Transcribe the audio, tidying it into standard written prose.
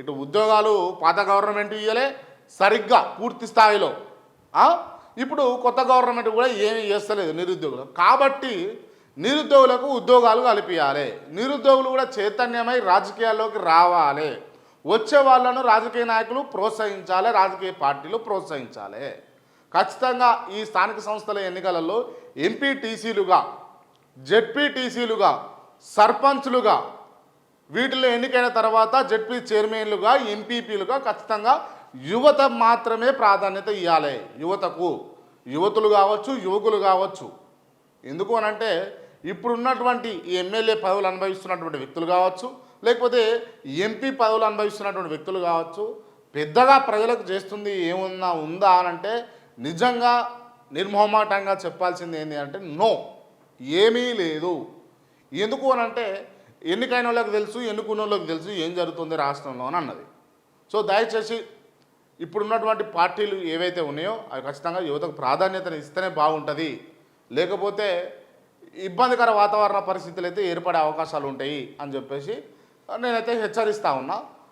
ఇటు ఉద్యోగాలు పాత గవర్నమెంట్ ఇయ్యలే సరిగ్గా పూర్తి స్థాయిలో. ఆ? ఇప్పుడు కొత్త గవర్నమెంట్ కూడా ఏమీ చేస్తలేదు నిరుద్యోగులు. కాబట్టి నిరుద్యోగులకు ఉద్యోగాలు కల్పించాలి, నిరుద్యోగులు కూడా చైతన్యమై రాజకీయాల్లోకి రావాలి, వచ్చే వాళ్ళను రాజకీయ నాయకులు ప్రోత్సహించాలి, రాజకీయ పార్టీలు ప్రోత్సహించాలి. ఖచ్చితంగా ఈ స్థానిక సంస్థల ఎన్నికలలో ఎంపీటీసీలుగా, జెడ్పీటీసీలుగా, సర్పంచ్లుగా, వీటిలో ఎన్నికైన తర్వాత జెడ్పీ చైర్మన్లుగా, ఎంపీపీలుగా ఖచ్చితంగా యువత మాత్రమే ప్రాధాన్యత ఇవ్వాలి. యువతులు కావచ్చు, యువకులు కావచ్చు. ఎందుకు అనంటే ఇప్పుడున్నటువంటి ఈ ఎమ్మెల్యే పదవులు అనుభవిస్తున్నటువంటి వ్యక్తులు కావచ్చు, లేకపోతే ఎంపీ పదవులు అనుభవిస్తున్నటువంటి వ్యక్తులు కావచ్చు, పెద్దగా ప్రజలకు చేస్తుంది ఉందా అనంటే నిజంగా నిర్మోహమాటంగా చెప్పాల్సింది ఏంటి అంటే నో, ఏమీ లేదు. ఎందుకు అనంటే ఎన్నికైన వాళ్ళకి తెలుసు, ఎన్నుకున్న వాళ్ళకి తెలుసు ఏం జరుగుతుంది రాష్ట్రంలో అని అన్నది. సో దయచేసి ఇప్పుడున్నటువంటి పార్టీలు ఏవైతే ఉన్నాయో అవి ఖచ్చితంగా యువతకు ప్రాధాన్యతను ఇస్తేనే బాగుంటుంది. లేకపోతే ఇబ్బందికర వాతావరణ పరిస్థితులు అయితే ఏర్పడే అవకాశాలు ఉంటాయి అని చెప్పేసి నేనైతే హెచ్చరిస్తూ ఉన్నా.